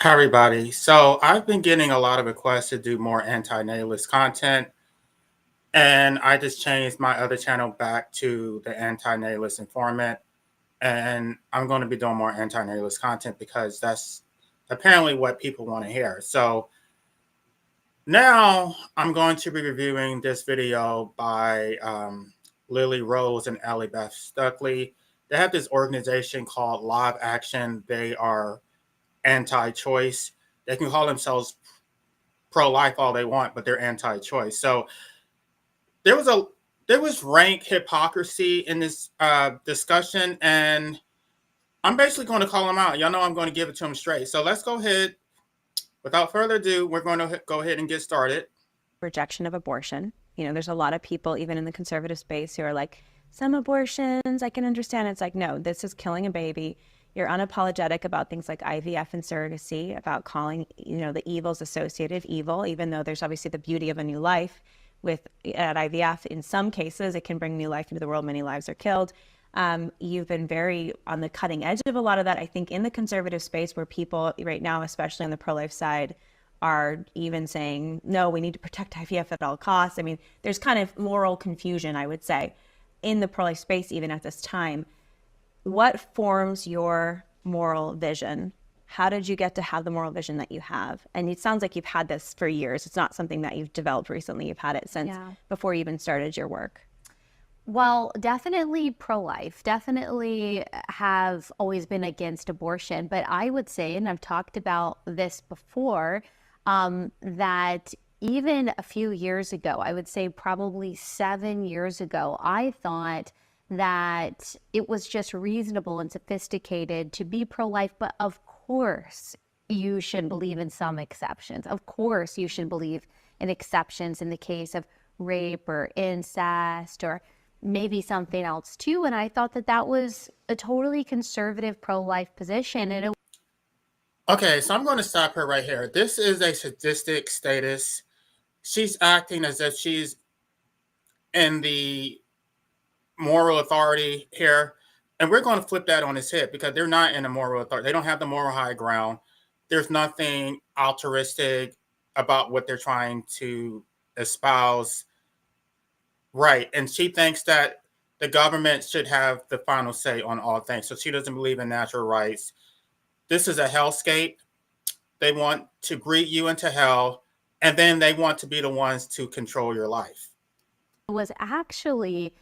Hi, everybody. So I've been getting a lot of requests to do more anti-natalist content, and I just changed my other channel back to the anti-natalist informant, and I'm going to be doing more anti-natalist content because that's apparently what people want to hear. So now I'm going to be reviewing this video by Lily Rose and Allie Beth Stuckey. They have this organization called Live Action. They are anti-choice. They can call themselves pro-life all they want, but they're anti-choice. So there was a there was rank hypocrisy in this discussion, and I'm basically going to call them out. Y'all know I'm going to give it to them straight. So let's go ahead. Without further ado, we're going to go ahead and get started. Rejection of abortion. There's a lot of people, even in the conservative space, who are like, some abortions, I can understand. It's like, no, this is killing a baby. You're unapologetic about things like IVF and surrogacy, about calling, the evils associated evil, even though there's obviously the beauty of a new life with at IVF. In some cases, it can bring new life into the world. Many lives are killed. You've been very on the cutting edge of a lot of that, I think, in the conservative space, where people right now, especially on the pro-life side, are even saying, no, we need to protect IVF at all costs. I mean, there's kind of moral confusion, I would say, in the pro-life space, even at this time. What forms your moral vision? How did you get to have the moral vision that you have? And it sounds like you've had this for years. It's not something that you've developed recently. You've had it since before you even started your work. Well, definitely pro-life, definitely have always been against abortion. But I would say, and I've talked about this before, that even a few years ago, I would say probably 7 years ago, I thought that it was just reasonable and sophisticated to be pro-life. But of course, you should believe in some exceptions. Of course, you should believe in exceptions in the case of rape or incest or maybe something else too. And I thought that that was a totally conservative pro-life position. And Okay, so I'm going to stop her right here. This is a sadistic status. She's acting as if she's in the moral authority here. And we're going to flip that on its head because they're not in a moral authority. They don't have the moral high ground. There's nothing altruistic about what they're trying to espouse. Right. And she thinks that the government should have the final say on all things. So she doesn't believe in natural rights. This is a hellscape. They want to greet you into hell, and then they want to be the ones to control your life. it was actually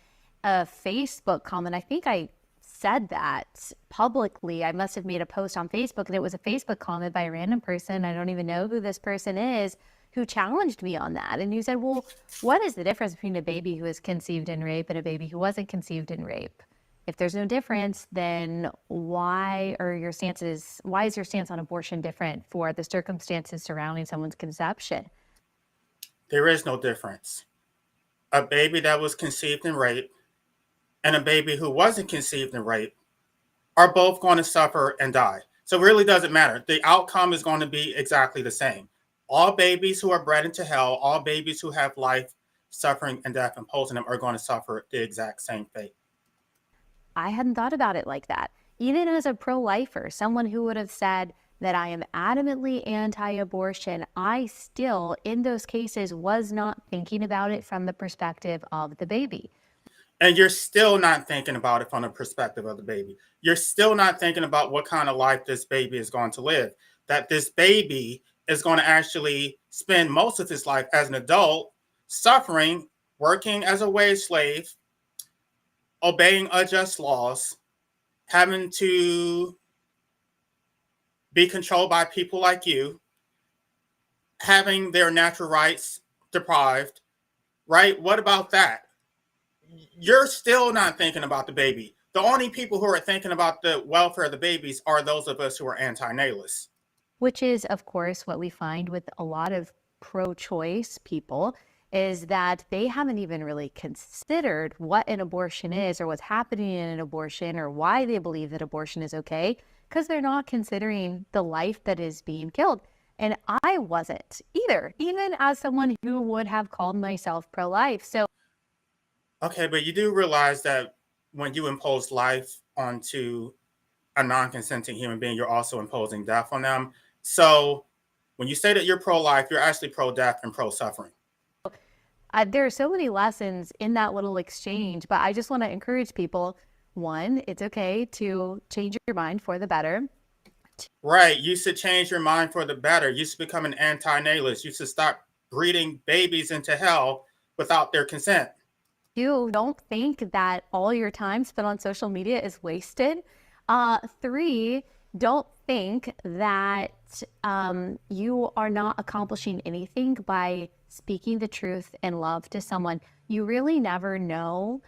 a Facebook comment. I think I said that publicly. I must have made a post on Facebook, and it was a Facebook comment by a random person. I don't even know who this person is, who challenged me on that. And you said, well, what is the difference between a baby who was conceived in rape and a baby who wasn't conceived in rape? If there's no difference, then why is your stance on abortion different for the circumstances surrounding someone's conception? There is no difference. A baby that was conceived in rape and a baby who wasn't conceived in rape are both going to suffer and die. So it really doesn't matter. The outcome is going to be exactly the same. All babies who are bred into hell, all babies who have life, suffering, and death imposed on them are going to suffer the exact same fate. I hadn't thought about it like that. Even as a pro-lifer, someone who would have said that I am adamantly anti-abortion, I still, in those cases, was not thinking about it from the perspective of the baby. And you're still not thinking about it from the perspective of the baby. You're still not thinking about what kind of life this baby is going to live. That this baby is going to actually spend most of his life as an adult, suffering, working as a wage slave, obeying unjust laws, having to be controlled by people like you, having their natural rights deprived, right? What about that? You're still not thinking about the baby. The only people who are thinking about the welfare of the babies are those of us who are anti-natalists. Which is, of course, what we find with a lot of pro-choice people, is that they haven't even really considered what an abortion is or what's happening in an abortion or why they believe that abortion is okay, because they're not considering the life that is being killed. And I wasn't either, even as someone who would have called myself pro-life. So Okay, but you do realize that when you impose life onto a non-consenting human being, you're also imposing death on them. So when you say that you're pro-life, you're actually pro-death and pro-suffering. There are so many lessons in that little exchange, but I just want to encourage people. One, it's okay to change your mind for the better. Right. You should change your mind for the better. You should become an anti-natalist. You should stop breeding babies into hell without their consent. Two, don't think that all your time spent on social media is wasted. Three, don't think that you are not accomplishing anything by speaking the truth in love to someone. You really never know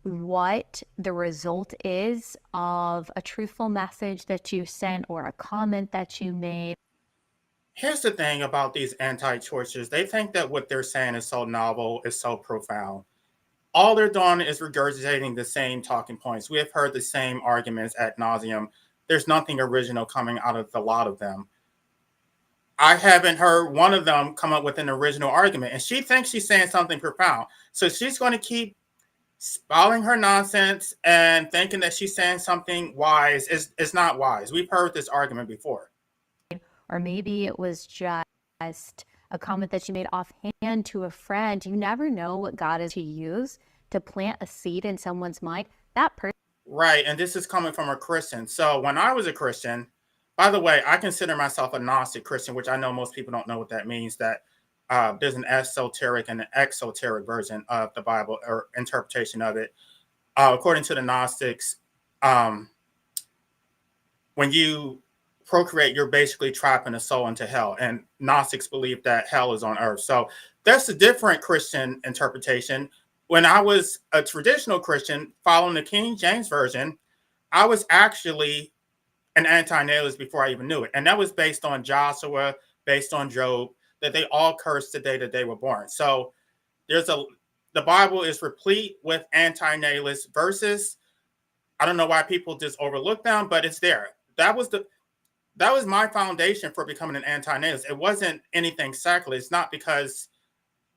what the result is of a truthful message that you sent or a comment that you made. Here's the thing about these anti-choicers. They think that what they're saying is so novel, is so profound. All they're doing is regurgitating the same talking points. We have heard the same arguments ad nauseum. There's nothing original coming out of a lot of them. I haven't heard one of them come up with an original argument. And she thinks she's saying something profound. So she's going to keep spouting her nonsense and thinking that she's saying something wise. It's not wise. We've heard this argument before. Or maybe it was just a comment that you made offhand to a friend. You never know what God is to use to plant a seed in someone's mind. That person. Right. And this is coming from a Christian. So when I was a Christian, by the way, I consider myself a Gnostic Christian, which I know most people don't know what that means, that there's an esoteric and an exoteric version of the Bible or interpretation of it. According to the Gnostics, when you procreate, you're basically trapping a soul into hell. And Gnostics believe that hell is on earth. So that's a different Christian interpretation. When I was a traditional Christian following the King James Version, I was actually an anti-natalist before I even knew it. And that was based on Joshua, based on Job, that they all cursed the day that they were born. So the Bible is replete with anti-natalist verses. I don't know why people just overlook them, but it's there. That was my foundation for becoming an anti-natalist. It wasn't anything secular. It's not because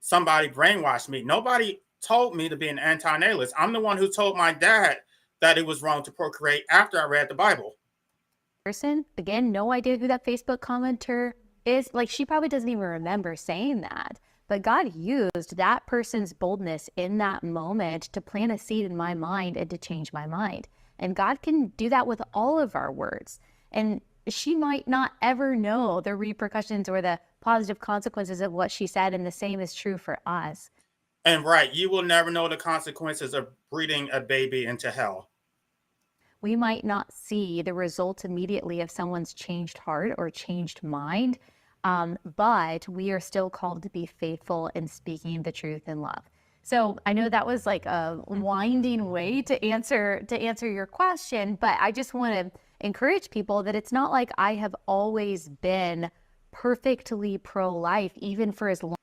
somebody brainwashed me. Nobody told me to be an anti-natalist. I'm the one who told my dad that it was wrong to procreate after I read the Bible. Person, again, no idea who that Facebook commenter is. Like, she probably doesn't even remember saying that. But God used that person's boldness in that moment to plant a seed in my mind and to change my mind. And God can do that with all of our words. And she might not ever know the repercussions or the positive consequences of what she said. And the same is true for us. And right, you will never know the consequences of breeding a baby into hell. We might not see the results immediately of someone's changed heart or changed mind, but we are still called to be faithful in speaking the truth in love. So I know that was like a winding way to answer your question, but I just want to encourage people that it's not like I have always been perfectly pro-life, even for as long.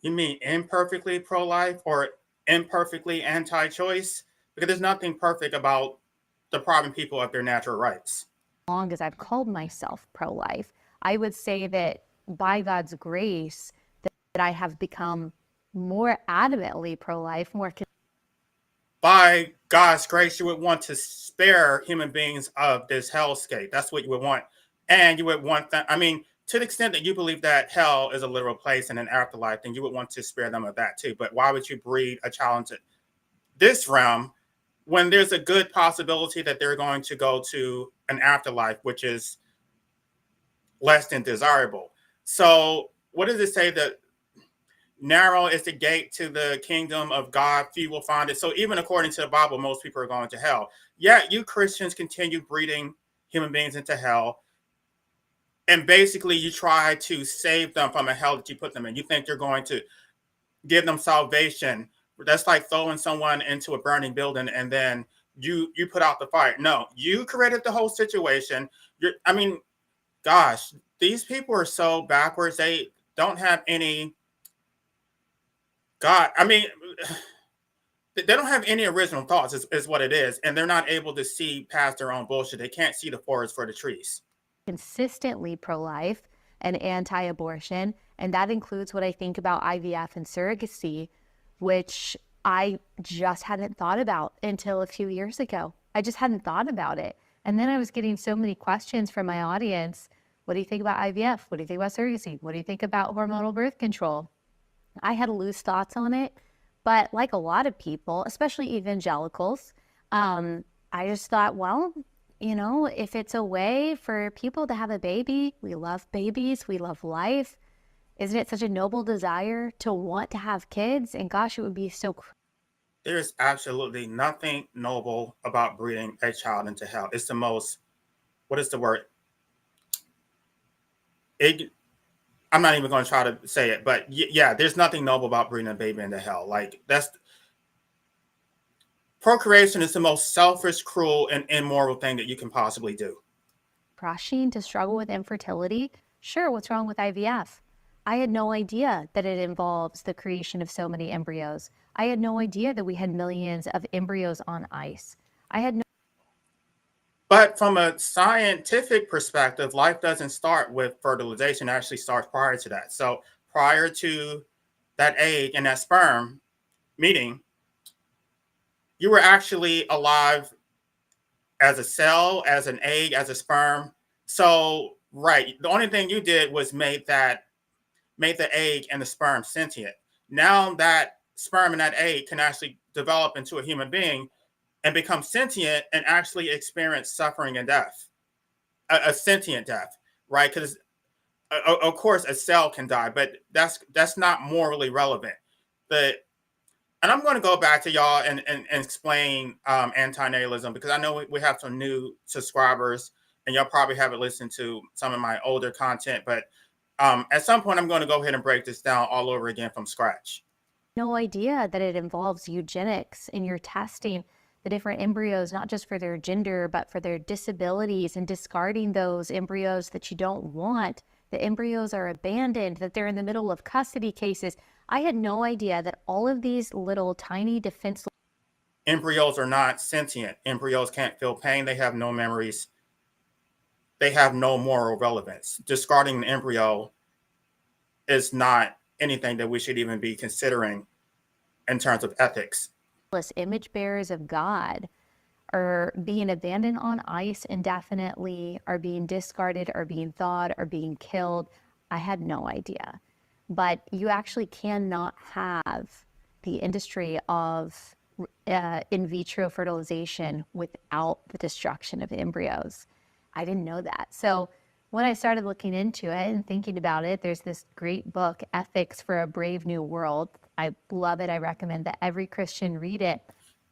You mean imperfectly pro-life or imperfectly anti-choice? Because there's nothing perfect about depriving people of their natural rights. Long as I've called myself pro-life, I would say that by God's grace that I have become more adamantly pro-life, more. By God's grace, you would want to spare human beings of this hellscape. That's what you would want. And you would want that. I mean, to the extent that you believe that hell is a literal place and an afterlife, then you would want to spare them of that too. But why would you breed a child into this realm when there's a good possibility that they're going to go to an afterlife, which is less than desirable? So what does it say? That narrow is the gate to the kingdom of God, few will find it. So even according to the Bible, most people are going to hell. Yet you Christians continue breeding human beings into hell. And basically you try to save them from a hell that you put them in. You think you're going to give them salvation. That's like throwing someone into a burning building and then you put out the fire. No, you created the whole situation. Gosh, these people are so backwards. They don't have any they don't have any original thoughts is what it is. And they're not able to see past their own bullshit. They can't see the forest for the trees. Consistently pro-life and anti-abortion, and that includes what I think about IVF and surrogacy, which I just hadn't thought about until a few years ago. I just hadn't thought about it. And then I was getting so many questions from my audience What do you think about IVF? What do you think about surrogacy? What do you think about hormonal birth control? I had loose thoughts on it, but like a lot of people, especially evangelicals, I just thought, well, if it's a way for people to have a baby, we love babies, we love life. Isn't it such a noble desire to want to have kids? And gosh, it would be so. There's absolutely nothing noble about breeding a child into hell. It's the most, what is the word? I'm not even going to try to say it, but yeah, there's nothing noble about breeding a baby into hell. Like, procreation is the most selfish, cruel, and immoral thing that you can possibly do. Crushing to struggle with infertility. Sure, what's wrong with IVF? I had no idea that it involves the creation of so many embryos. I had no idea that we had millions of embryos on ice. But from a scientific perspective, life doesn't start with fertilization. It actually starts prior to that. So prior to that egg and that sperm meeting, you were actually alive as a cell, as an egg, as a sperm. So, right, the only thing you did was made the egg and the sperm sentient. Now that sperm and that egg can actually develop into a human being and become sentient and actually experience suffering and death, a sentient death, right? Because of course a cell can die, but that's not morally relevant. And I'm going to go back to y'all and explain antinatalism, because I know we have some new subscribers and y'all probably haven't listened to some of my older content, but at some point I'm going to go ahead and break this down all over again from scratch. No idea that it involves eugenics and you're testing the different embryos, not just for their gender, but for their disabilities, and discarding those embryos that you don't want. The embryos are abandoned, that they're in the middle of custody cases. I had no idea that all of these little tiny defenseless embryos are not sentient. Embryos can't feel pain. They have no memories. They have no moral relevance. Discarding an embryo is not anything that we should even be considering in terms of ethics. image bearers of God are being abandoned on ice indefinitely, are being discarded, are being thawed, are being killed. I had no idea. But you actually cannot have the industry of in vitro fertilization without the destruction of embryos. I didn't know that. So when I started looking into it and thinking about it, there's this great book, Ethics for a Brave New World. I love it. I recommend that every Christian read it.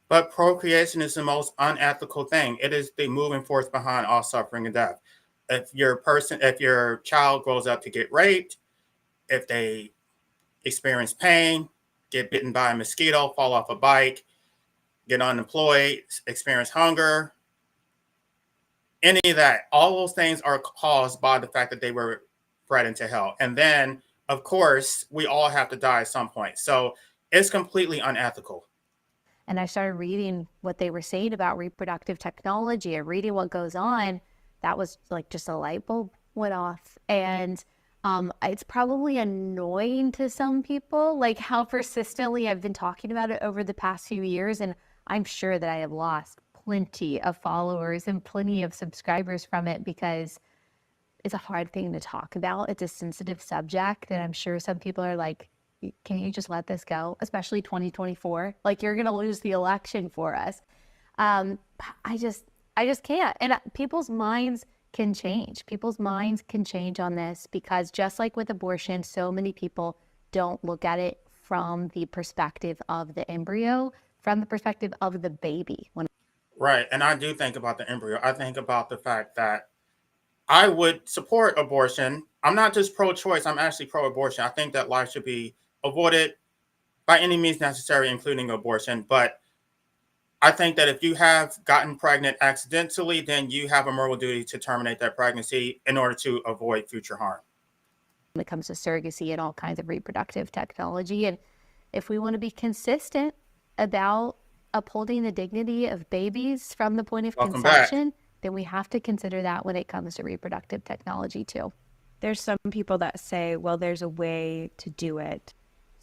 But procreation is the most unethical thing. It is the moving force behind all suffering and death. If your child grows up to get raped, if they experience pain, get bitten by a mosquito, fall off a bike, get unemployed, experience hunger, any of that, all those things are caused by the fact that they were bred into hell. And then, of course, we all have to die at some point. So it's completely unethical. And I started reading what they were saying about reproductive technology and reading what goes on. That was like just a light bulb went off. And it's probably annoying to some people, like how persistently I've been talking about it over the past few years. And I'm sure that I have lost plenty of followers and plenty of subscribers from it, because it's a hard thing to talk about. It's a sensitive subject. And I'm sure some people are like, can you just let this go? Especially 2024. Like, you're going to lose the election for us. I just can't. And people's minds can change. People's minds can change on this, because just like with abortion, so many people don't look at it from the perspective of the embryo, from the perspective of the baby. Right. And I do think about the embryo. I think about the fact that I would support abortion. I'm not just pro-choice. I'm actually pro-abortion. I think that life should be avoided by any means necessary, including abortion. But I think that if you have gotten pregnant accidentally, then you have a moral duty to terminate that pregnancy in order to avoid future harm. When it comes to surrogacy and all kinds of reproductive technology. And if we want to be consistent about upholding the dignity of babies from the point of conception, then we have to consider that when it comes to reproductive technology too. There's some people that say, well, there's a way to do it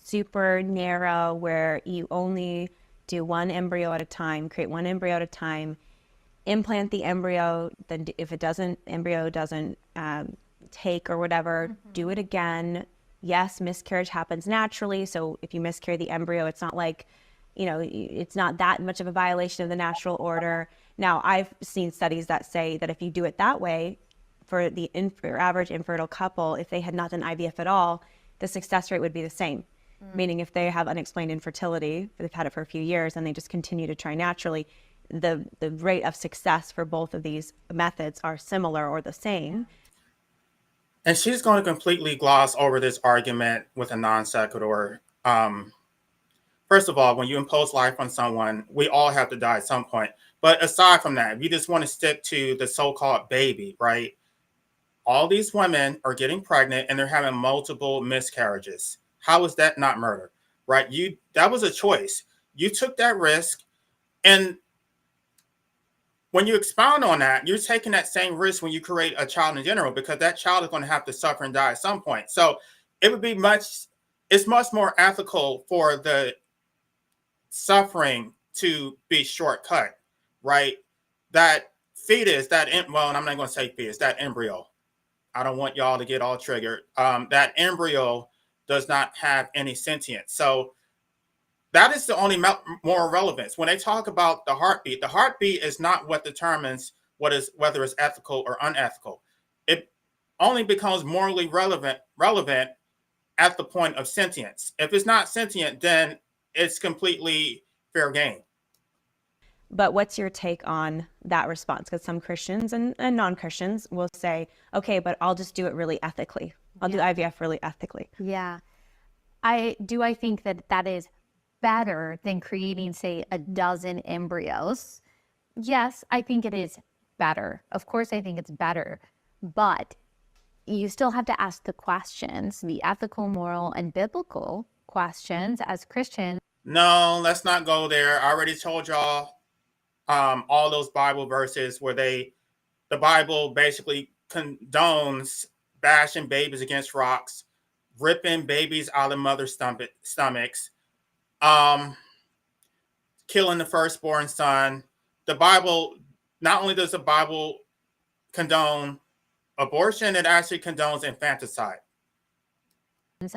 super narrow, where you only do one embryo at a time, create one embryo at a time, implant the embryo. Then if embryo doesn't take or whatever, do it again. Yes, miscarriage happens naturally. So if you miscarry the embryo, it's not like, it's not that much of a violation of the natural order. Now, I've seen studies that say that if you do it that way, for the average infertile couple, if they had not done IVF at all, the success rate would be the same. Meaning if they have unexplained infertility, they've had it for a few years and they just continue to try naturally, the rate of success for both of these methods are similar or the same. And she's going to completely gloss over this argument with a non sequitur. First of all, when you impose life on someone, we all have to die at some point. But aside from that, if you just want to stick to the so-called baby, right? All these women are getting pregnant and they're having multiple miscarriages. How is that not murder, right? That was a choice. You took that risk, and when you expound on that, you're taking that same risk when you create a child in general, because that child is going to have to suffer and die at some point. So it's much more ethical for the suffering to be shortcut, right? That fetus, well, and I'm not going to say fetus, that embryo. I don't want y'all to get all triggered. That embryo does not have any sentience. So that is the only moral relevance. When they talk about the heartbeat is not what determines whether it's ethical or unethical. It only becomes morally relevant at the point of sentience. If it's not sentient, then it's completely fair game. But what's your take on that response? Because some Christians and non-Christians will say, okay, but I'll just do it really ethically. I'll do IVF really ethically. Yeah. I think that is better than creating, say, a dozen embryos. Yes, I think it is better. Of course, I think it's better. But you still have to ask the questions, the ethical, moral, and biblical questions as Christians. No, let's not go there. I already told y'all all those Bible verses where the Bible basically condones bashing babies against rocks, ripping babies out of mother stomachs, killing the firstborn son. The Bible, not only does the Bible condone abortion, it actually condones infanticide.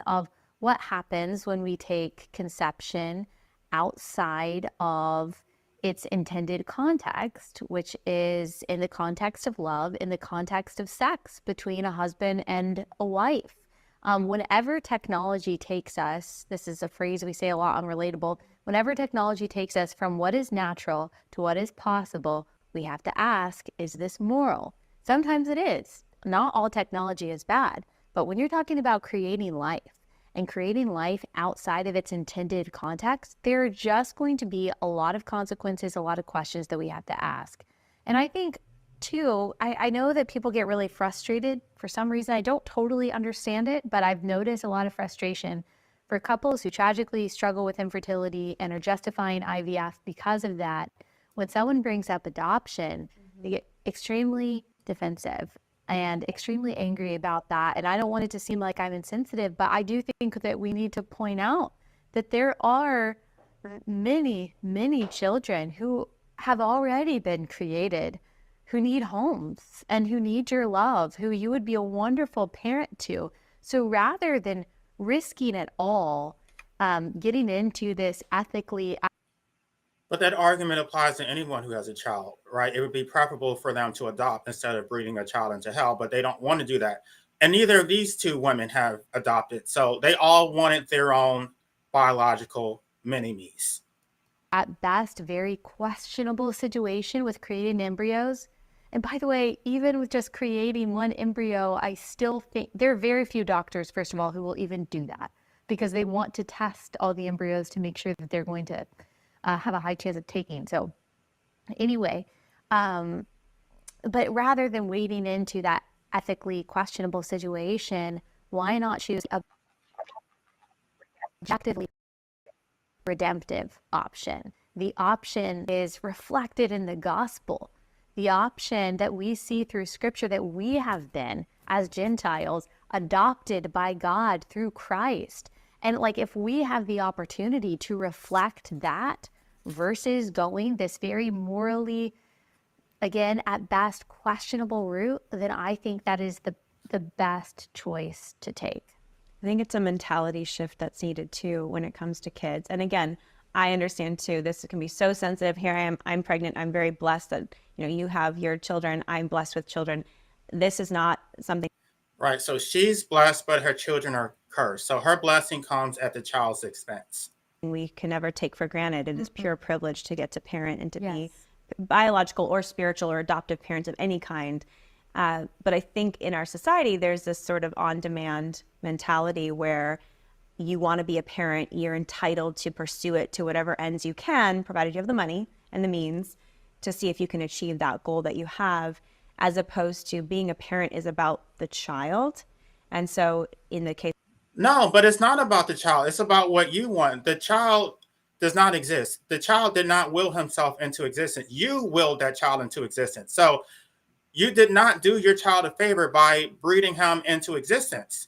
Of what happens when we take conception outside of its intended context, which is in the context of love, in the context of sex between a husband and a wife. Whenever technology takes us, this is a phrase we say a lot on Relatable, whenever technology takes us from what is natural to what is possible, we have to ask, is this moral? Sometimes it is. Not all technology is bad, but when you're talking about creating life, and creating life outside of its intended context, there are just going to be a lot of consequences, a lot of questions that we have to ask. And I think, too, I know that people get really frustrated. For some reason, I don't totally understand it, but I've noticed a lot of frustration for couples who tragically struggle with infertility and are justifying IVF because of that. When someone brings up adoption, they get extremely defensive and extremely angry about that. And I don't want it to seem like I'm insensitive, but I do think that we need to point out that there are many, many children who have already been created, who need homes and who need your love, who you would be a wonderful parent to. So rather than risking it all, getting into this ethically. But that argument applies to anyone who has a child, right? It would be preferable for them to adopt instead of breeding a child into hell, but they don't want to do that. And neither of these two women have adopted. So they all wanted their own biological mini-me's. At best, very questionable situation with creating embryos. And by the way, even with just creating one embryo, I still think there are very few doctors, first of all, who will even do that because they want to test all the embryos to make sure that they're going to have a high chance of taking. So anyway, but rather than wading into that ethically questionable situation, why not choose a objectively redemptive option? The option is reflected in the gospel. The option that we see through scripture that we have been, as Gentiles, adopted by God through Christ. And like, if we have the opportunity to reflect that versus going this very morally, again, at best questionable route, then I think that is the best choice to take? I think it's a mentality shift that's needed too when it comes to kids. And again, I understand too, this can be so sensitive. Here I am, I'm pregnant. I'm very blessed that, you have your children. I'm blessed with children. This is not something. Right. So she's blessed, but her children are cursed. So her blessing comes at the child's expense. We can never take for granted. It is pure privilege to get to parent and to be Yes. biological or spiritual or adoptive parents of any kind. But I think in our society, there's this sort of on-demand mentality where you want to be a parent, you're entitled to pursue it to whatever ends you can, provided you have the money and the means to see if you can achieve that goal that you have, as opposed to being a parent is about the child. And so in the case, No, but it's not about the child. It's about what you want. The child does not exist. The child did not will himself into existence. You willed that child into existence. So you did not do your child a favor by breeding him into existence.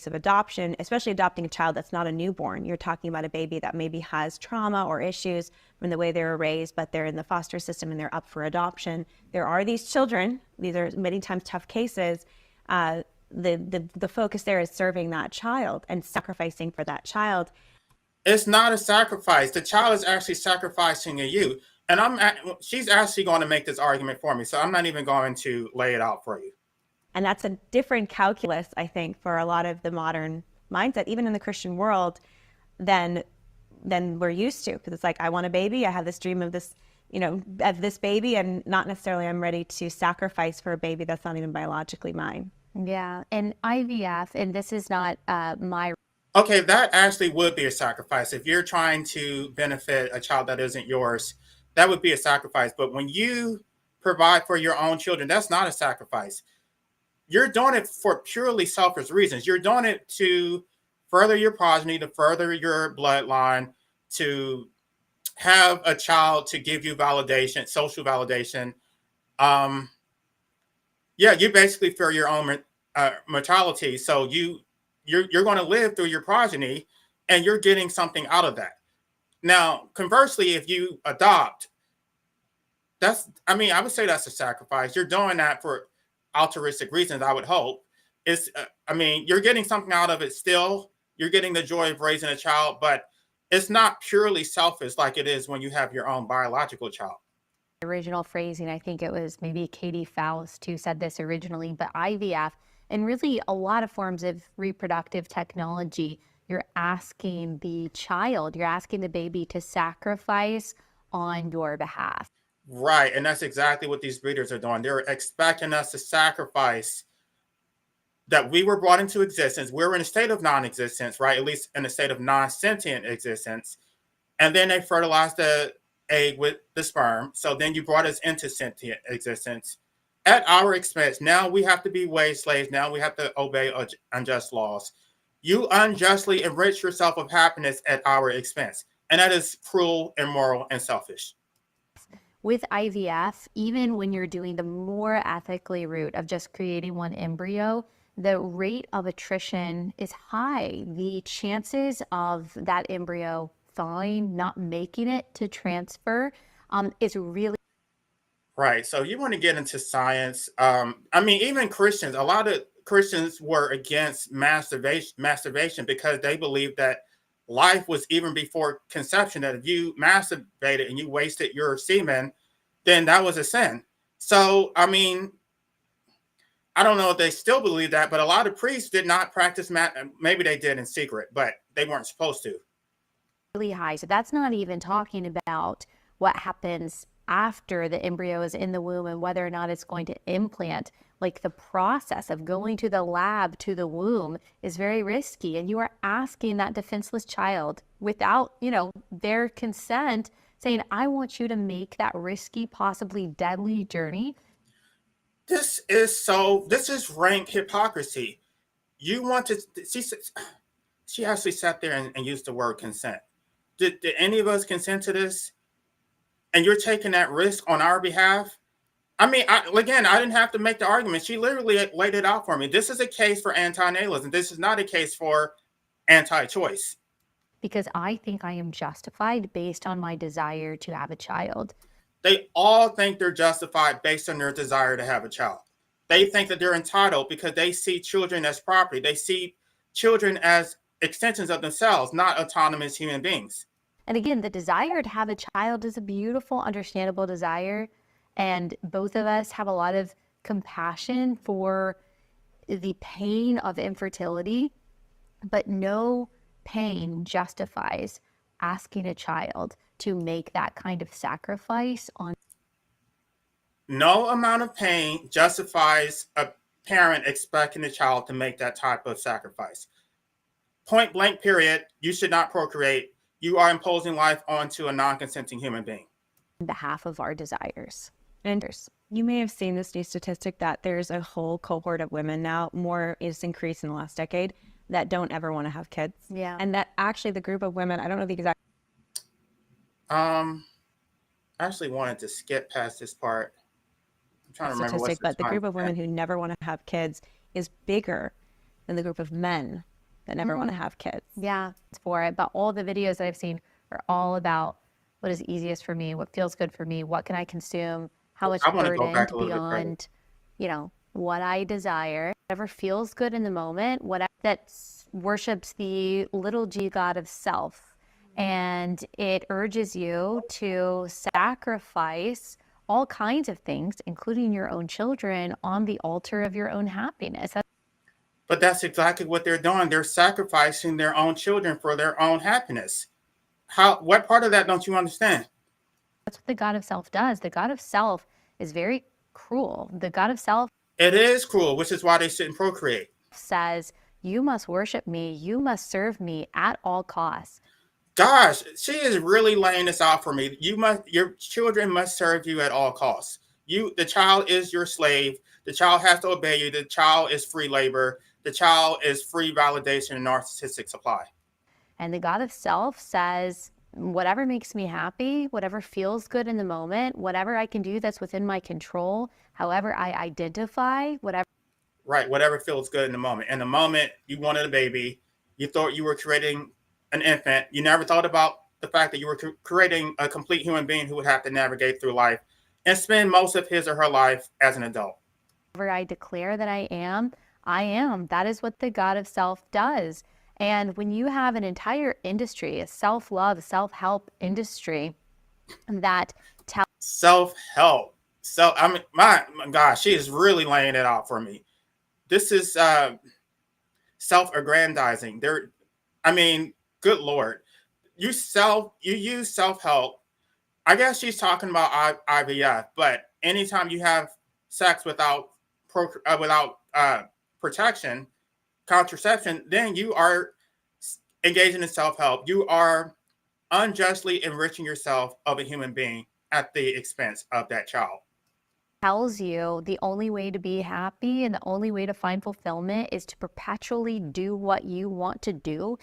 of adoption, especially adopting a child that's not a newborn, you're talking about a baby that maybe has trauma or issues from the way they were raised, but they're in the foster system and they're up for adoption. There are these children, these are many times tough cases. The focus there is serving that child and sacrificing for that child. It's not a sacrifice. The child is actually sacrificing you. And she's actually going to make this argument for me. So I'm not even going to lay it out for you. And that's a different calculus, I think, for a lot of the modern mindset, even in the Christian world, than we're used to. Because it's like, I want a baby. I have this dream of this, of this baby, and not necessarily I'm ready to sacrifice for a baby that's not even biologically mine. Yeah. And IVF, and this is not my. Okay, that actually would be a sacrifice. If you're trying to benefit a child that isn't yours, that would be a sacrifice. But when you provide for your own children, that's not a sacrifice. You're doing it for purely selfish reasons. You're doing it to further your progeny, to further your bloodline, to have a child to give you validation, social validation. Yeah, you basically for your own mortality. So you're going to live through your progeny, and you're getting something out of that. Now, conversely, if you adopt, I would say that's a sacrifice. You're doing that for altruistic reasons, I would hope. You're getting something out of it still. You're getting the joy of raising a child, but it's not purely selfish like it is when you have your own biological child. Original phrasing, I think it was maybe Katie Faust who said this originally, but IVF and really a lot of forms of reproductive technology, you're asking the child, you're asking the baby to sacrifice on your behalf. Right. And that's exactly what these breeders are doing. They're expecting us to sacrifice that we were brought into existence. We're in a state of non-existence, right? At least in a state of non-sentient existence. And then they fertilize the egg with the sperm. So then you brought us into sentient existence at our expense. Now we have to be wage slaves. Now we have to obey unjust laws. You unjustly enrich yourself of happiness at our expense. And that is cruel, immoral, and selfish. With IVF, even when you're doing the more ethically route of just creating one embryo, the rate of attrition is high. The chances of that embryo thawing, not making it to transfer, is really. Right. So you want to get into science. Even Christians, a lot of Christians were against masturbation because they believed that life was even before conception, that if you masturbated and you wasted your semen, then that was a sin. So, I don't know if they still believe that, but a lot of priests did not practice maybe they did in secret, but they weren't supposed to. Really high. So that's not even talking about what happens after the embryo is in the womb and whether or not it's going to implant. Like the process of going to the lab to the womb is very risky. And you are asking that defenseless child without, their consent, saying, I want you to make that risky, possibly deadly journey. This is rank hypocrisy. You want to, she actually sat there and used the word consent. Did any of us consent to this? And you're taking that risk on our behalf? I didn't have to make the argument. She literally laid it out for me. This is a case for anti-natalism. This is not a case for anti-choice. Because I think I am justified based on my desire to have a child. They all think they're justified based on their desire to have a child. they think that they're entitled because they see children as property. They see children as extensions of themselves, not autonomous human beings. And again, the desire to have a child is a beautiful, understandable desire. And both of us have a lot of compassion for the pain of infertility, but no pain justifies asking a child to make that kind of sacrifice on. No amount of pain justifies a parent expecting a child to make that type of sacrifice. Point blank, period. You should not procreate. You are imposing life onto a non-consenting human being. Behalf of our desires. And you may have seen this new statistic that there's a whole cohort of women now, more is increased in the last decade, that don't ever want to have kids. Yeah. And that actually the group of women, I don't know the exact. I actually wanted to skip past this part. I'm trying to remember statistic, but the group of women who never want to have kids is bigger than the group of men that never want to have kids. Yeah, it's for it. But all the videos that I've seen are all about what is easiest for me, what feels good for me, what can I consume, how much burden beyond, what I desire, whatever feels good in the moment, whatever that worships the little g god of self. And it urges you to sacrifice all kinds of things, including your own children, on the altar of your own happiness. But that's exactly what they're doing. They're sacrificing their own children for their own happiness. What part of that don't you understand? That's what the God of self does. The God of self is very cruel. The God of self, it is cruel, which is why they shouldn't procreate. Says, you must worship me. You must serve me at all costs. Gosh, she is really laying this out for me. Your children must serve you at all costs. The child is your slave. The child has to obey you. The child is free labor. The child is free validation and narcissistic supply. And the God of self says, whatever makes me happy, whatever feels good in the moment, whatever I can do that's within my control, however I identify, whatever. Right, whatever feels good in the moment. In the moment you wanted a baby, you thought you were creating an infant. You never thought about the fact that you were creating a complete human being who would have to navigate through life and spend most of his or her life as an adult. Whatever I declare that I am, I am. That is what the God of self does. And when you have an entire industry, a self-love, self-help industry that tells self-help. So I mean, my gosh, she is really laying it out for me. This is self-aggrandizing. Good Lord. You use self-help. I guess she's talking about IVF, but anytime you have sex without protection, contraception, then you are engaging in self-help. You are unjustly enriching yourself of a human being at the expense of that child. Tells you the only way to be happy and the only way to find fulfillment is to perpetually do what you want to do.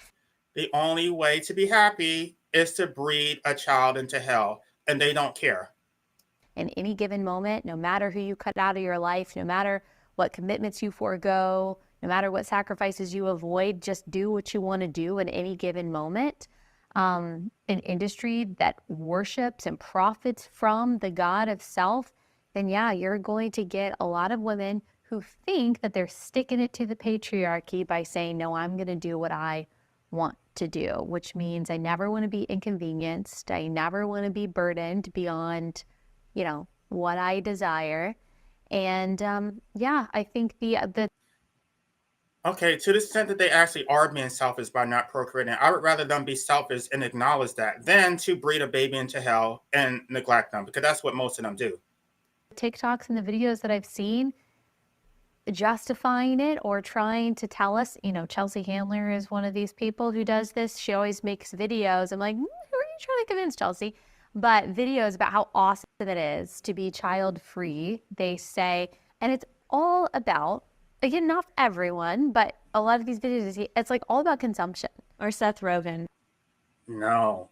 The only way to be happy is to breed a child into hell, and they don't care. In any given moment, no matter who you cut out of your life, no matter what commitments you forego, no matter what sacrifices you avoid, just do what you want to do in any given moment. An industry that worships and profits from the God of self, then yeah, you're going to get a lot of women who think that they're sticking it to the patriarchy by saying, no, I'm going to do what I want to do, which means I never want to be inconvenienced. I never want to be burdened beyond, what I desire. And I think Okay, to the extent that they actually are being selfish by not procreating, I would rather them be selfish and acknowledge that than to breed a baby into hell and neglect them, because that's what most of them do. TikToks and the videos that I've seen justifying it or trying to tell us, Chelsea Handler is one of these people who does this. She always makes videos. I'm like, who are you trying to convince, Chelsea? But videos about how awesome it is to be child free, they say, and it's all about, again, not everyone, but a lot of these videos, it's like all about consumption. Or Seth Rogen. No,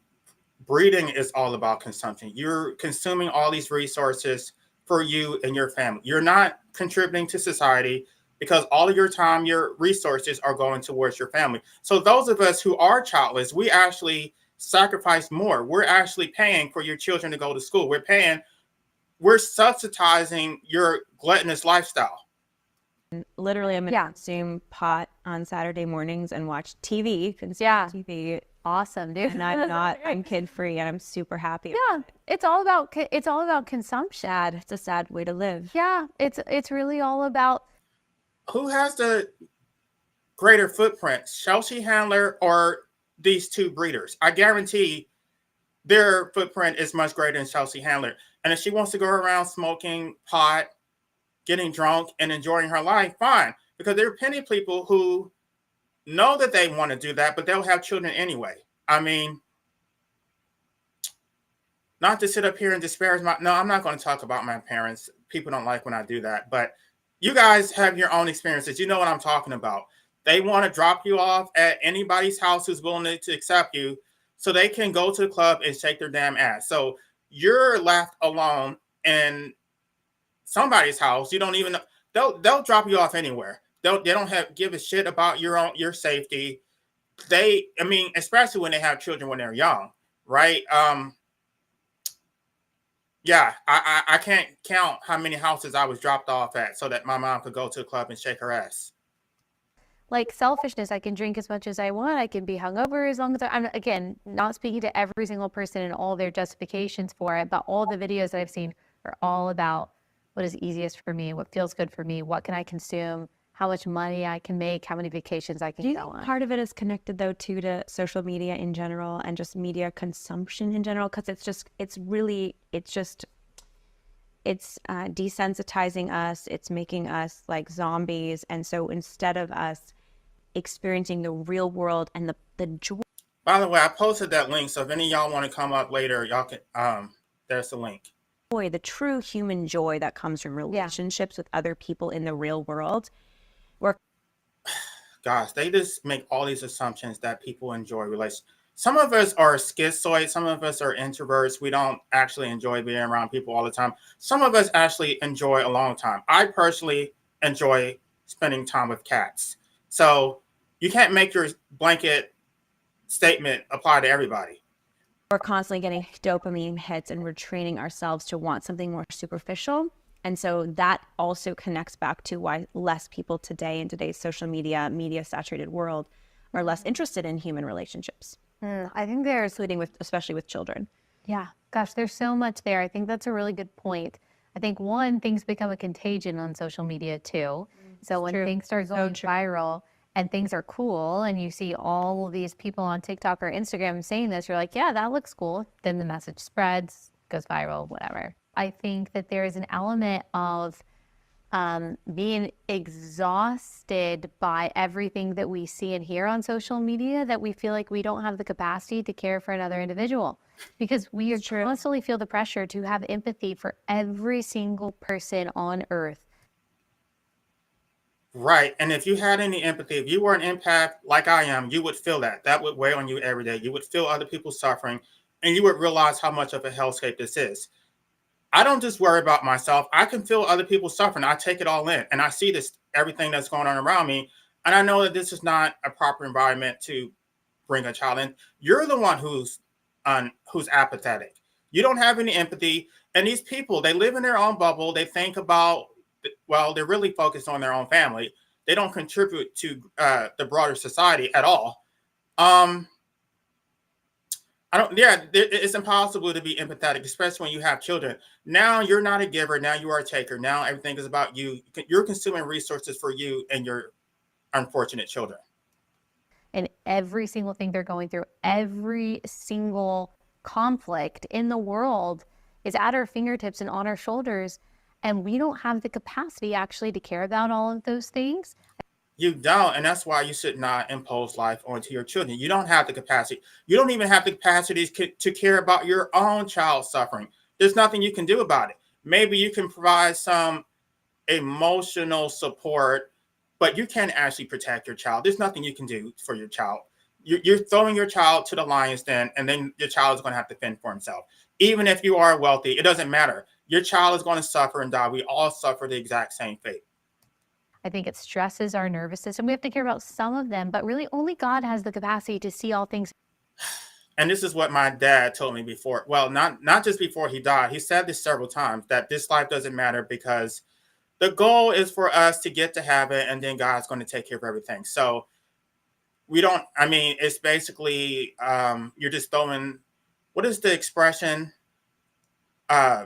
breeding is all about consumption. You're consuming all these resources for you and your family. You're not contributing to society because all of your time, your resources are going towards your family. So those of us who are childless, we actually sacrifice more. We're actually paying for your children to go to school. We're subsidizing your gluttonous lifestyle. Literally, I'm gonna consume pot on Saturday mornings and watch TV. TV. Awesome, dude. And I'm kid free, and I'm super happy. Yeah, it's all about consumption. It's a sad way to live. Yeah, it's really all about Who has the greater footprint, Chelsea Handler or these two breeders? I guarantee their footprint is much greater than Chelsea Handler. And if she wants to go around smoking pot, getting drunk, and enjoying her life, fine. Because there are plenty of people who know that they want to do that, but they'll have children anyway. I mean, not to sit up here and disparage no, I'm not going to talk about my parents. People don't like when I do that, but you guys have your own experiences. You know what I'm talking about. They want to drop you off at anybody's house who's willing to accept you so they can go to the club and shake their damn ass. So you're left alone in somebody's house. You don't even know. They'll drop you off anywhere. They don't give a shit about your safety. Especially when they have children when they're young, right? Yeah, I can't count how many houses I was dropped off at so that my mom could go to the club and shake her ass. Like selfishness. I can drink as much as I want. I can be hungover as long as I'm, again, not speaking to every single person and all their justifications for it, but all the videos that I've seen are all about what is easiest for me, what feels good for me, what can I consume, how much money I can make, how many vacations I can Do you go think on. part of it is connected though too to social media in general and just media consumption in general? Because it's desensitizing us. It's making us like zombies. And so instead of us experiencing the real world and the joy. By the way, I posted that link, so if any of y'all want to come up later, y'all can. There's the link. The true human joy that comes from relationships with other people in the real world. Gosh, they just make all these assumptions that people enjoy relationships. Some of us are schizoid. Some of us are introverts. We don't actually enjoy being around people all the time. Some of us actually enjoy alone time. I personally enjoy spending time with cats. So you can't make your blanket statement apply to everybody. We're constantly getting dopamine hits and we're training ourselves to want something more superficial. And so that also connects back to why less people today in today's social media saturated world are less interested in human relationships. I think there's, especially with children. Yeah, gosh, there's so much there. I think that's a really good point. I think one, things become a contagion on social media too. So when things start going viral and things are cool and you see all of these people on TikTok or Instagram saying this, you're like, yeah, that looks cool. Then the message spreads, goes viral, whatever. I think that there is an element of being exhausted by everything that we see and hear on social media that we feel like we don't have the capacity to care for another individual because we are constantly feel the pressure to have empathy for every single person on earth. Right. And if you had any empathy, if you were an empath like I am, you would feel that. That would weigh on you every day. You would feel other people suffering and you would realize how much of a hellscape this is. I don't just worry about myself. I can feel other people suffering. I take it all in and I see everything that's going on around me. And I know that this is not a proper environment to bring a child in. You're the one who's apathetic. You don't have any empathy. And these people, they live in their own bubble. They think about, they're really focused on their own family. They don't contribute to the broader society at all. It's impossible to be empathetic, especially when you have children. Now you're not a giver. Now you are a taker. Now everything is about you. You're consuming resources for you and your unfortunate children. And every single thing they're going through, every single conflict in the world is at our fingertips and on our shoulders. And we don't have the capacity actually to care about all of those things. You don't, and that's why you should not impose life onto your children. You don't have the capacity. You don't even have the capacity to care about your own child suffering. There's nothing you can do about it. Maybe you can provide some emotional support, but you can't actually protect your child. There's nothing you can do for your child. You're throwing your child to the lion's den, and then your child is going to have to fend for himself. Even if you are wealthy, it doesn't matter. Your child is going to suffer and die. We all suffer the exact same fate. I think it stresses our nervous system. We have to care about some of them, but really only God has the capacity to see all things. And this is what my dad told me before. Well, not just before he died. He said this several times, that this life doesn't matter because The goal is for us to get to heaven, and then God's going to take care of everything. So we don't. I mean, it's basically you're just throwing. What is the expression? Uh,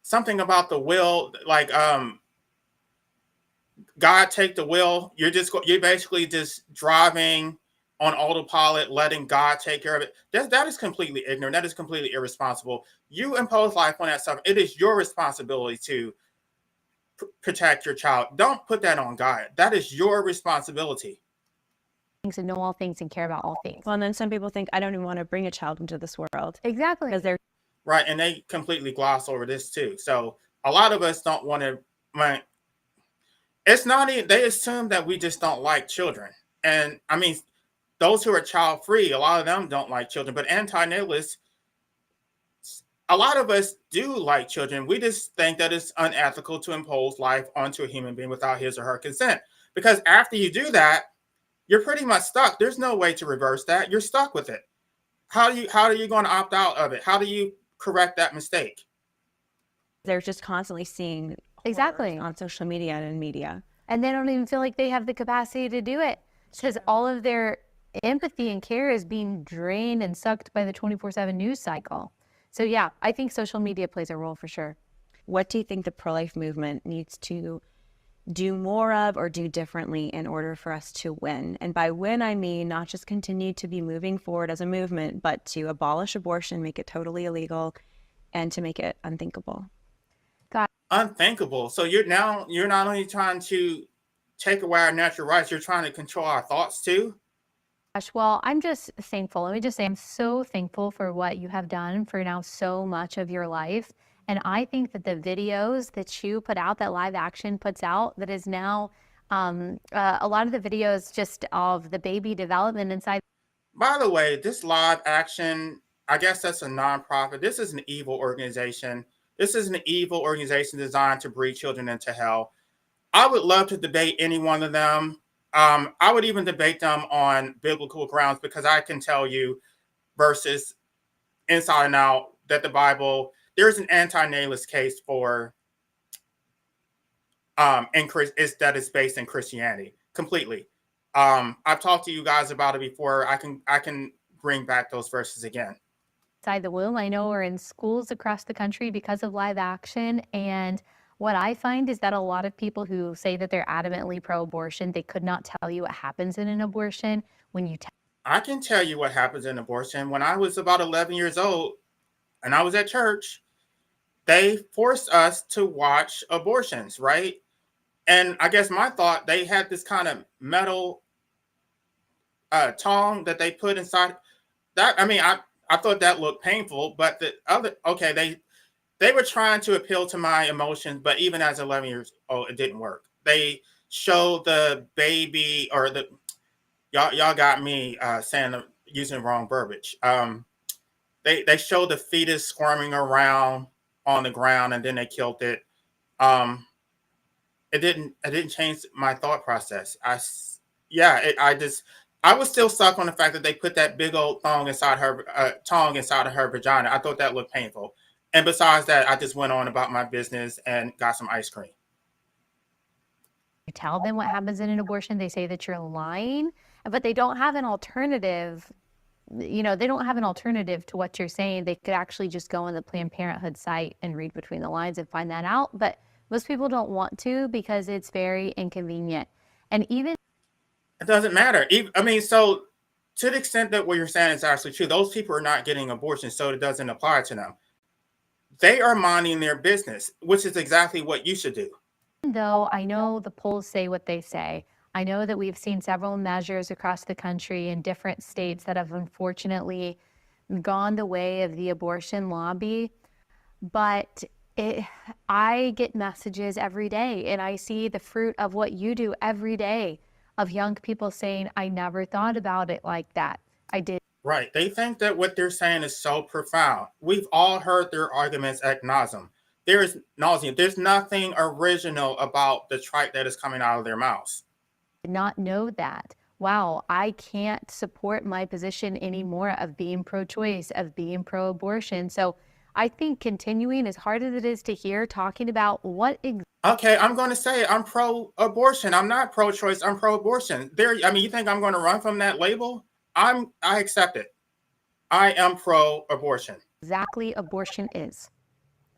Something about the will, like God take the wheel. You're basically just driving on autopilot, letting God take care of it. That is completely ignorant. That is completely irresponsible. You impose life on that stuff. It is your responsibility to protect your child. Don't put that on God. That is your responsibility. Things and know all things and care about all things. Well, and then some people think I don't even want to bring a child into this world Exactly. because they're Right, and they completely gloss over this too. So a lot of us don't want to. It's not even. They assume that we just don't like children, and I mean, those who are child free, a lot of them don't like children. But anti-natalists, a lot of us do like children. We just think that it's unethical to impose life onto a human being without his or her consent. Because after you do that, you're pretty much stuck. There's no way to reverse that. You're stuck with it. How are you going to opt out of it? How do you correct that mistake? they're just constantly seeing Exactly. on social media and in media. And they don't even feel like they have the capacity to do it because all of their empathy and care is being drained and sucked by the 24/7 news cycle. So yeah, I think social media plays a role for sure. What do you think the pro-life movement needs to do more of or do differently in order for us to win? And by win, I mean not just continue to be moving forward as a movement, but to abolish abortion, make it totally illegal, and to make it unthinkable. Unthinkable. So you're not only trying to take away our natural rights, you're trying to control our thoughts too. Gosh, well, I'm just thankful. Let me just say, I'm so thankful for what you have done for now so much of your life. And I think that the videos that you put out, that live action puts out, that is now a lot of the videos just of the baby development inside. By the way, this live action, I guess that's a nonprofit. This is an evil organization. This is an evil organization designed to breed children into hell. I would love to debate any one of them. I would even debate them on biblical grounds because I can tell you verses inside and out that the Bible, there's an anti-natalist case for that is based in Christianity completely. I've talked to you guys about it before. I can bring back those verses again. Inside the womb. I know we're in schools across the country because of live action. And what I find is that a lot of people who say that they're adamantly pro-abortion, they could not tell you what happens in an abortion when you I can tell you what happens in abortion. When I was about 11 years old and I was at church, they forced us to watch abortions, right? And I guess my thought, they had this kind of metal tongue that they put inside that. I mean, I thought that looked painful, but the other, okay, they were trying to appeal to my emotions, but even as 11 years old, it didn't work. They showed the baby or the y'all got me saying using the wrong verbiage. They showed the fetus squirming around on the ground, and then they killed it. It didn't change my thought process. I was still stuck on the fact that they put that big old tongue inside of her vagina. I thought that looked painful. And besides that, I just went on about my business and got some ice cream. you tell them what happens in an abortion, they say that you're lying, but they don't have an alternative. You know, they don't have an alternative to what you're saying. They could actually just go on the Planned Parenthood site and read between the lines and find that out. But most people don't want to because it's very inconvenient. And even It doesn't matter. I mean, so to the extent that what you're saying is actually true, those people are not getting abortions, so it doesn't apply to them. They are minding their business, which is exactly what you should do. though I know the polls say what they say, I know that we've seen several measures across the country in different states that have unfortunately gone the way of the abortion lobby. But I get messages every day and I see the fruit of what you do every day of young people saying, I never thought about it like that. I did. Right. They think that what they're saying is so profound. We've all heard their arguments ad nauseum. There's nothing original about the trite that is coming out of their mouths. Not know that. Wow, I can't support my position anymore of being pro-choice, of being pro-abortion. So I think continuing, as hard as it is to hear, talking about what Okay, I'm going to say I'm pro-abortion. I'm not pro-choice. I'm pro-abortion. I mean, you think I'm going to run from that label? I accept it. I am pro-abortion. exactly abortion is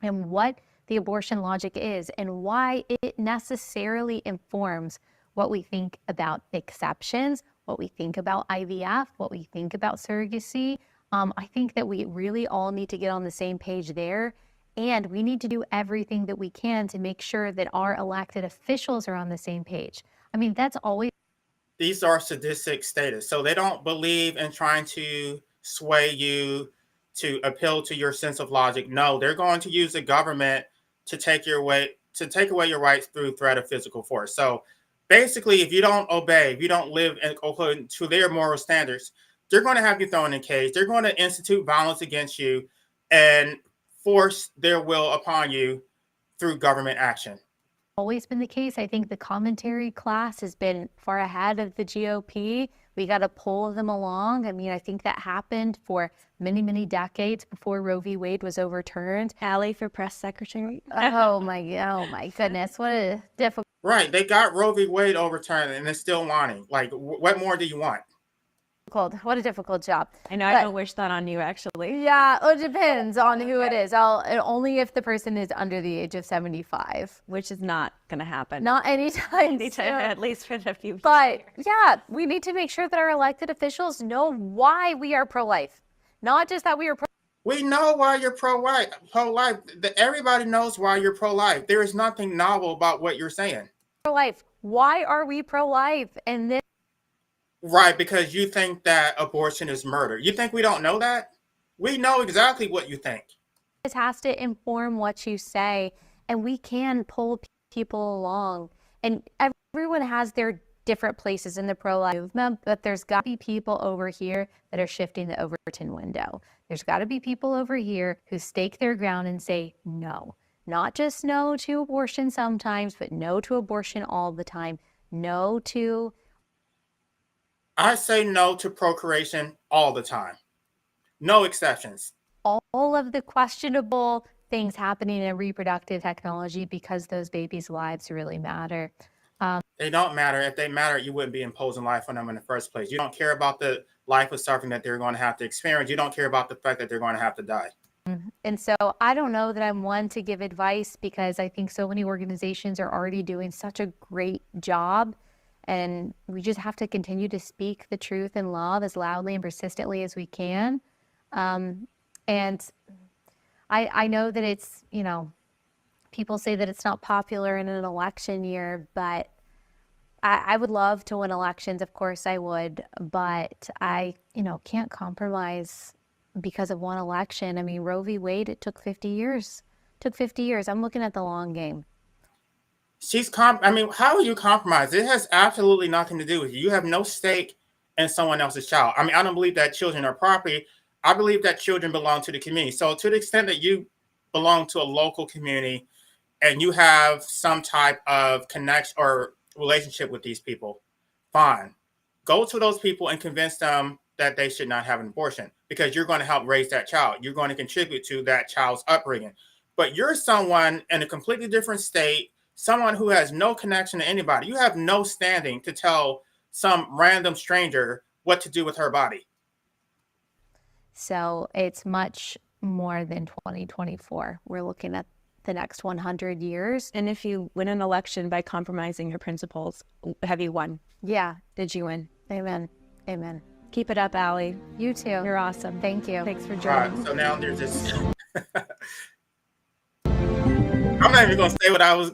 and what the abortion logic is and why it necessarily informs what we think about exceptions, what we think about IVF, what we think about surrogacy. I think that we really all need to get on the same page there. And we need to do everything that we can to make sure that our elected officials are on the same page. I mean, that's always. These are sadistic status. So they don't believe in trying to sway you to appeal to your sense of logic. No, they're going to use the government to take away your rights through threat of physical force. So basically, if you don't obey, if you don't live according to their moral standards, they're going to have you thrown in a cage. They're going to institute violence against you and force their will upon you through government action. Always been the case. I think the commentary class has been far ahead of the GOP. We got to pull them along. I mean, I think that happened for many, many decades before Roe v. Wade was overturned. Allie for press secretary. Oh my goodness, what a difficult. Right, they got Roe v. Wade overturned, and they're still wanting. Like, what more do you want? What a difficult job. I know, I don't wish that on you, actually. Yeah, it depends on who it is. Only if the person is under the age of 75. Which is not going to happen. Not anytime soon. At least for the few But yeah, we need to make sure that our elected officials know why we are pro-life. Not just that we are We know why you're pro-life. Everybody knows why you're pro-life. There is nothing novel about what you're saying. Pro-life. Why are we pro-life? And this. Right, because you think that abortion is murder. You think we don't know that? We know exactly what you think. This has to inform what you say, and we can pull people along. And everyone has their different places in the pro-life movement, but there's got to be people over here that are shifting the Overton window. There's got to be people over here who stake their ground and say no. Not just no to abortion sometimes, but no to abortion all the time. No to... I say no to procreation all the time. No exceptions. All of the questionable things happening in reproductive technology because those babies' lives really matter. They don't matter. If they matter, you wouldn't be imposing life on them in the first place. You don't care about the life of suffering that they're going to have to experience. You don't care about the fact that they're going to have to die. And so I don't know that I'm one to give advice because I think so many organizations are already doing such a great job. And we just have to continue to speak the truth in love as loudly and persistently as we can. And I know that it's, people say that it's not popular in an election year, but I would love to win elections. Of course I would, but I, can't compromise because of one election. I mean, Roe v. Wade, it took 50 years. I'm looking at the long game. How are you compromised? It has absolutely nothing to do with you. You have no stake in someone else's child. I mean, I don't believe that children are property. I believe that children belong to the community. So to the extent that you belong to a local community and you have some type of connection or relationship with these people, fine. Go to those people and convince them that they should not have an abortion because you're going to help raise that child. You're going to contribute to that child's upbringing. But you're someone in a completely different state, someone who has no connection to anybody. You have no standing to tell some random stranger what to do with her body. So it's much more than 2024. We're looking at the next 100 years. And if you win an election by compromising your principles, have you won? Yeah. Did you win? Amen. Amen. Keep it up, Allie. You too. You're awesome. Thank you. Thanks for joining. Right, so now there's this. I'm not even going to say what I was.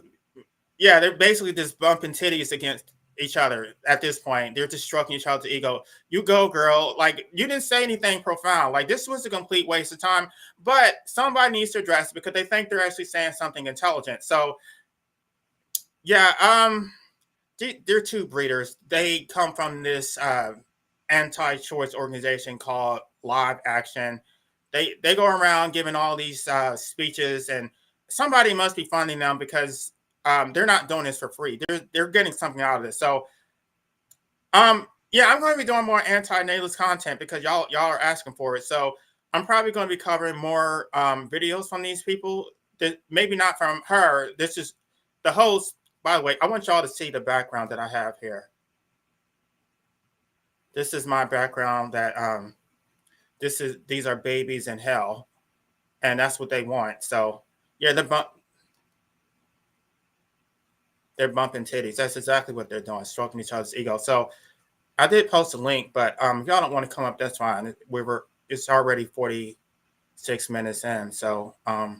Yeah, they're basically just bumping titties against each other at this point. They're just stroking each other's ego. You go, girl. Like, you didn't say anything profound. Like, this was a complete waste of time. But somebody needs to address it because they think they're actually saying something intelligent. So, yeah, they're two breeders. They come from this anti-choice organization called Live Action. They go around giving all these speeches, and somebody must be funding them because they're not doing this for free. They're getting something out of this. So, yeah, I'm going to be doing more anti-natalist content because y'all are asking for it. So, I'm probably going to be covering more videos from these people. Maybe not from her. This is the host. By the way, I want y'all to see the background that I have here. This is my background. These are babies in hell, and that's what they want. So yeah, they're bumping titties. That's exactly what they're doing, stroking each other's ego. So I did post a link, but if y'all don't want to come up, that's fine. It's already 46 minutes in, so I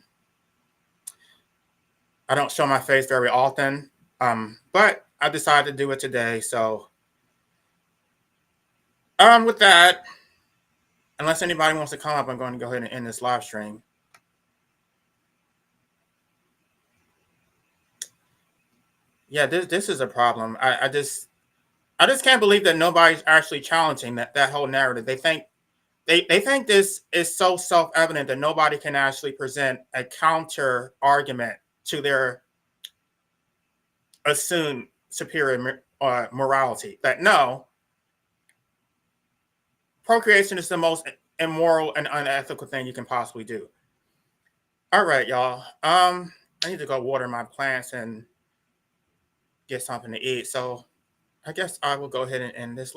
don't show my face very often, but I decided to do it today. So with that, unless anybody wants to come up, I'm going to go ahead and end this live stream. Yeah, this is a problem. I just can't believe that nobody's actually challenging that whole narrative. They think this is so self-evident that nobody can actually present a counter argument to their assumed superior morality. That no, procreation is the most immoral and unethical thing you can possibly do. All right, y'all. I need to go water my plants and get something to eat. So I guess I will go ahead and end this